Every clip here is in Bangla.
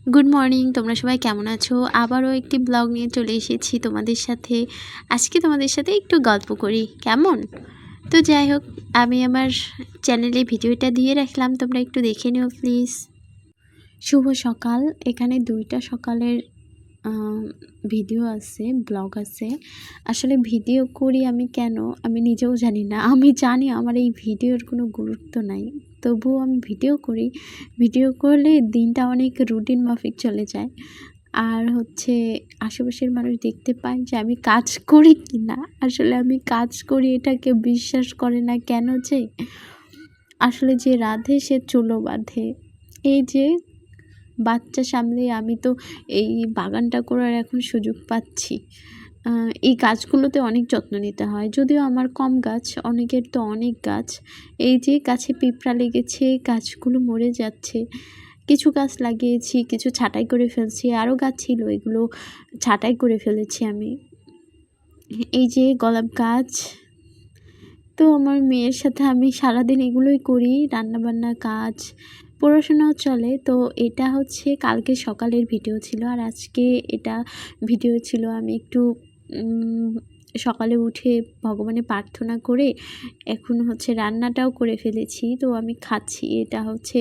গুড মর্নিং, তোমরা সবাই কেমন আছো? আবারও একটি ব্লগ নিয়ে চলে এসেছি তোমাদের সাথে। আজকে তোমাদের সাথে একটু গল্প করি, কেমন? তো যাই হোক, আমি আমার চ্যানেলে ভিডিওটা দিয়ে রাখলাম, তোমরা একটু দেখে নিও প্লিজ। শুভ সকাল। এখানে 2টা সকালের ভিডিও আছে, ব্লগ আছে। আসলে ভিডিও করি আমি কেন, আমি নিজেও জানি না। আমি জানি আমার এই ভিডিওর কোনো গুরুত্ব নাই, তবুও আমি ভিডিও করি। ভিডিও করলে দিনটা অনেক রুটিন মাফিক চলে যায়। আর হচ্ছে আশেপাশের মানুষ দেখতে পায় যে আমি কাজ করি কি না। আসলে আমি কাজ করি, এটা কেউ বিশ্বাস করে না কেন যে? আসলে যে রাঁধে সে চুলো বাঁধে। এই যে বাচ্চা সামলে আমি তো এই বাগানটা করার এখন সুযোগ পাচ্ছি। এই গাছগুলোতে অনেক যত্ন নিতে হয়, যদিও আমার কম গাছ, অনেকের তো অনেক গাছ। এই যে গাছে পিঁপড়া লেগেছে, গাছগুলো মরে যাচ্ছে। কিছু গাছ লাগিয়েছি, কিছু ছাঁটাই করে ফেলছি, আরও গাছ ছিল এগুলো ছাঁটাই করে ফেলেছি আমি। এই যে গোলাপ গাছ। তো আমার মেয়ের সাথে আমি সারাদিন এগুলোই করি, রান্নাবান্না কাজ, পড়াশোনাও চলে। তো এটা হচ্ছে কালকে সকালের ভিডিও ছিল, আর আজকে এটা ভিডিও ছিল। আমি একটু সকালে উঠে ভগবানের প্রার্থনা করে এখন হচ্ছে রান্নাটাও করে ফেলেছি। তো আমি খাচ্ছি, এটা হচ্ছে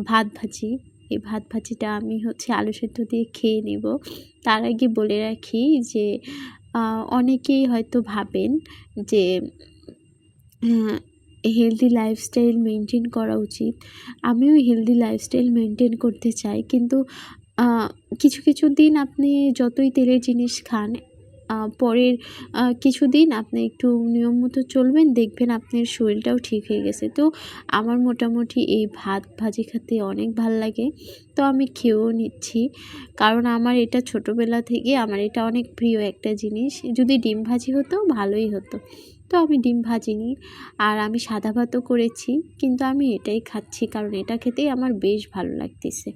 ভাত ভাজি। এই ভাত ভাজিটা আমি হচ্ছে আলু সেদ্ধ দিয়ে খেয়ে নেব। তার আগে বলে রাখি যে অনেকেই হয়তো ভাবেন যে হেলদি লাইফস্টাইল মেনটেন করা উচিত। আমিও হেলদি লাইফস্টাইল মেনটেন করতে চাই, কিন্তু কিছু কিছু দিন আপনি যতই তেলের জিনিস খান, পরের কিছুদিন আপনি একটু নিয়ম মতো চলবেন, দেখবেন আপনার শরীরটাও ঠিক হয়ে গেছে। তো আমার মোটামুটি এই ভাত ভাজি খেতে অনেক ভাল লাগে, তো আমি খেয়েও নিচ্ছি। কারণ আমার এটা ছোটোবেলা থেকে আমার এটা অনেক প্রিয় একটা জিনিস। যদি ডিম ভাজি হতো ভালোই হতো, তো আমি ডিম ভাজিনি। আর আমি সাদা ভাতও করেছি, কিন্তু আমি এটাই খাচ্ছি কারণ এটা খেতেই আমার বেশ ভালো লাগতেছে।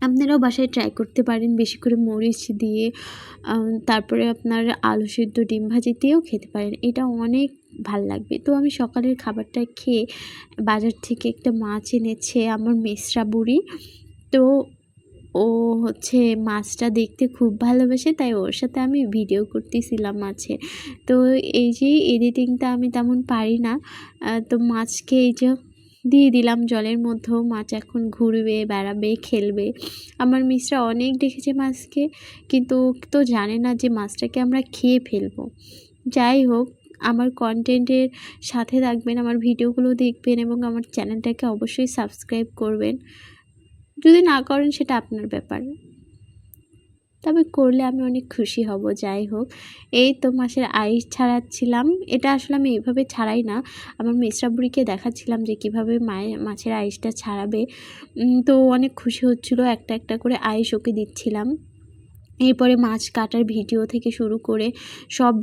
আপনারাও বাসায় ট্রাই করতে পারেন, বেশি করে মরিচ দিয়ে। তারপরে আপনার আলু সিদ্ধ ডিম ভাজি দিয়েও খেতে পারেন, এটা অনেক ভাল লাগবে। তো আমি সকালের খাবারটা খেয়ে বাজার থেকে একটা মাছ এনেছে আমার মেসরা বুড়ি। তো ও হচ্ছে মাছটা দেখতে খুব ভালোবাসে, তাই ওর সাথে আমি ভিডিও করতেছিলাম মাছের। তো এই যে এডিটিংটা আমি তেমন পারি না। তো মাছকে এই যে দিয়ে দিলাম জলের মধ্যেও, মাছ এখন ঘুরবে, বেড়াবে, খেলবে। আমার মিসরা অনেক দেখেছে মাছকে, কিন্তু তো জানে না যে মাছটাকে আমরা খেয়ে ফেলবো। যাই হোক, আমার কন্টেন্টের সাথে থাকবেন, আমার ভিডিওগুলো দেখবেন এবং আমার চ্যানেলটাকে অবশ্যই সাবস্ক্রাইব করবেন। যদি না করেন সেটা আপনার ব্যাপার, তবে করলে আমি অনেক খুশি হব। যাই হোক, এই তো মাছের আইস ছাড়াচ্ছিলাম। এটা আসলে আমি এইভাবে ছাড়াই না, আমার মেসরা বুড়িকে দেখাচ্ছিলাম যে কীভাবে মাছের আইসটা ছাড়াবে। তো অনেক খুশি হচ্ছিলো, একটা একটা করে আইস ওকে দিচ্ছিলাম। এরপরে মাছ কাটার ভিডিও থেকে শুরু করে সব